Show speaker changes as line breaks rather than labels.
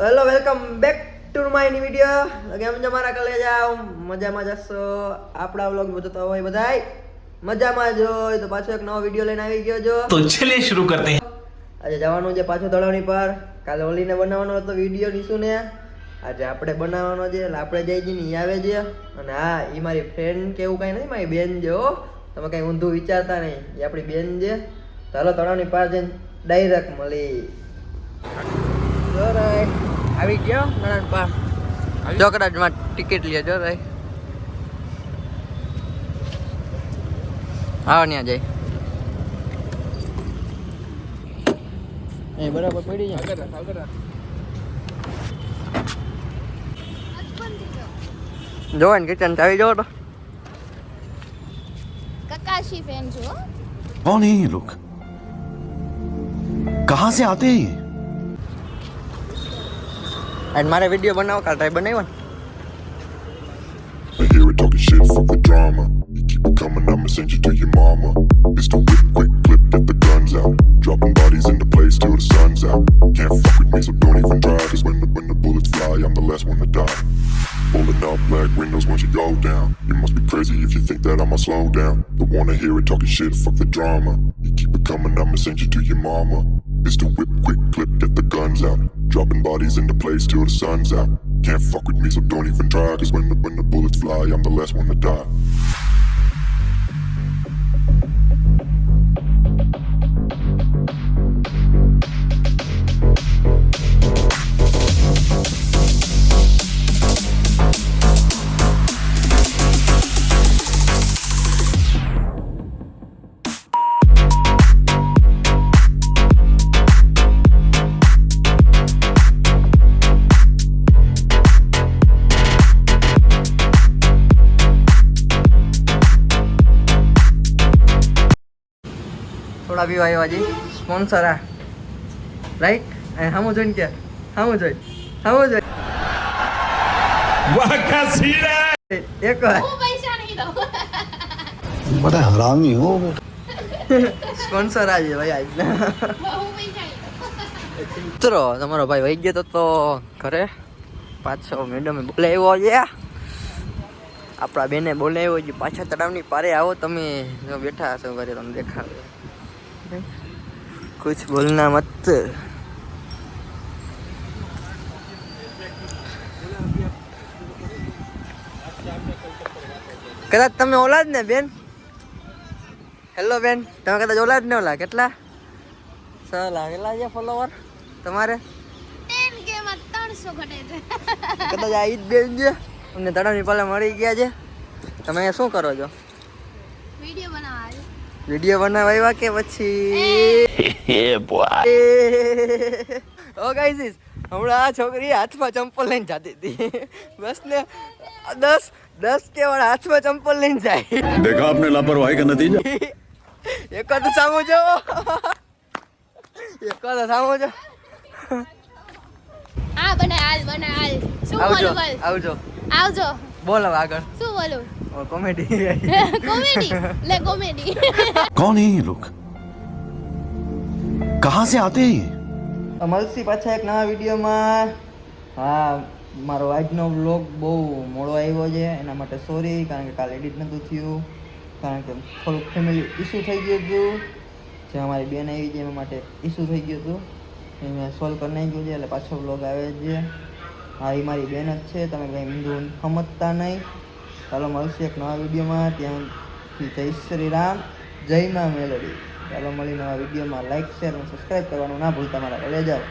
Hello welcome back to my new video. કેમ છો મારા કલેજા? મજામાં જશો? આપણા વ્લોગ જોતા હોય બધાય મજામાં જ હોય તો પાછો એક નવો વિડિયો લઈને આવી ગયો છો.
તો ચલિए शुरू करते हैं.
આજે જવાનું છે પાછો તળાવની પર. કાલે ઓલીને બનાવવાનો હતો વિડિયો નીસુને. આજે આપણે બનાવવાનો છે એટલે આપણે જઈ જઈને ઈ આવે છે. અને હા ઈ મારી ફ્રેન્ડ કે એવું કાંઈ નથી, મારી બેન છે હો. તમે કાંઈ ઊંધું વિચારતા નહીં, એ આપણી બેન છે. ચાલો તળાવની પાર જઈને ડાયરેક્ટ મળી. આવી ગયો નાના પા ચોકડામાં ટિકિટ લે જો ભાઈ. આવો ત્યાં જાય એ બરાબર પડી જાય. જો ને કિચન આવી જાવ તો
ककाशी फैन जो
कौन है ये लोग? कहाँ से आते हैं ये?
અને મારે વિડિયો બનાવો કાલ ટ્રાય બનાવ્યો ને.
I hear it talking shit, fuck the drama. You keep it coming, I'ma send you to your mama. Pistol whip, quick clip, get the guns out. Dropping bodies into place till the sun's out. Can't fuck with me, so don't even try. Cause when the bullets fly, I'm the last one to die. Pulling up black windows once you go down. You must be crazy if you think that I'ma slow down. Don't wanna hear it talking shit, fuck the drama. You keep it coming, I'ma send you to your mama. Pistol whip, quick clip, get the guns out. Dropping bodies into place till the sun's out. Can't fuck with me, so don't even try. Cause when the bullets fly, I'm the last one to die.
થોડા પીવા આવ્યા જી sponsor આ right. અને સામું જોઈને કે સામું જોઈ
वाह क्या सीन है.
એક વાર
वो पैसा नहीं दो
बड़ा हरामी हो बेटा.
સ્પોન્સર આજે ભાઈ આજના.
वो पैसा नहीं दो
મિત્રો તમારો ભાઈ વહી ગયો તો ઘરે પાછો મેડમે બોલાવ્યો છે. આપણા બેને બોલાવ્યો છે પાછા તળાવની પારે આવો તમે. જો બેઠા હશો ઘરે તમને દેખાડો. कुछ बोलना मत. કદાચ તમે ઓલા જ ને બેન? હેલો બેન, તમે કદાચ ઓલા જ ને ઓલા કેટલા કેટલા છે ફોલોવર તમારે?
10K માં 300 ઘટે છે.
કદાચ આ ઈદ બેન છે અમને તળાવની પાલે મળી ગયા છે. તમે અહીંયા શું કરો છો?
વિડિયો બનાવવા
વિડીયો બનાવવા આવ્યા કે પછી? ઓ ગાઈસ હમણાં આ છોકરી હાથમાં ચંપલ લઈને જતી હતી. બસ ને 10 કે વાળા હાથમાં ચંપલ લઈને જાય.
देखा आपने लापरवाही का नतीजा.
એક તો સામો જો, એક તો સામો જો.
હા બનાય હાલ શું
આવજો
બોલું બોલ
આવજો
આવજો
બોલ હવે આગળ.
શું બોલું
કોમેડી
કોમેડી લે કોમેડી
कौन है ये लोग? कहाँ से आते हैं ये?
મળશી પાછા એક નવા વિડીયોમાં. હા મારો આજનો વ્લોગ બહુ મોડો આવ્યો છે એના માટે સોરી, કારણ કે કાલે એડિટ નહોતું થયું, કારણ કે થોડુંક ફેમિલી ઇસ્યુ થઈ ગયું હતું. જે અમારી બેન આવી છે એના માટે ઇસ્યુ થઈ ગયું હતું એ મેં સોલ્વ કરી નાખ્યું છે એટલે પાછો વ્લોગ આવે છે. હા એ મારી બેન જ છે, તમે કંઈ ઊંધું સમજતા નહીં. ચાલો મળશે એક નવા વિડીયોમાં. ત્યાંથી જય શ્રી રામ, જય મા મેલડી. ચાલો મળી નવા વિડીયોમાં. લાઈક શેર અને સબસ્ક્રાઈબ કરવાનું ના ભૂલતા મારા. ભલે જાઓ.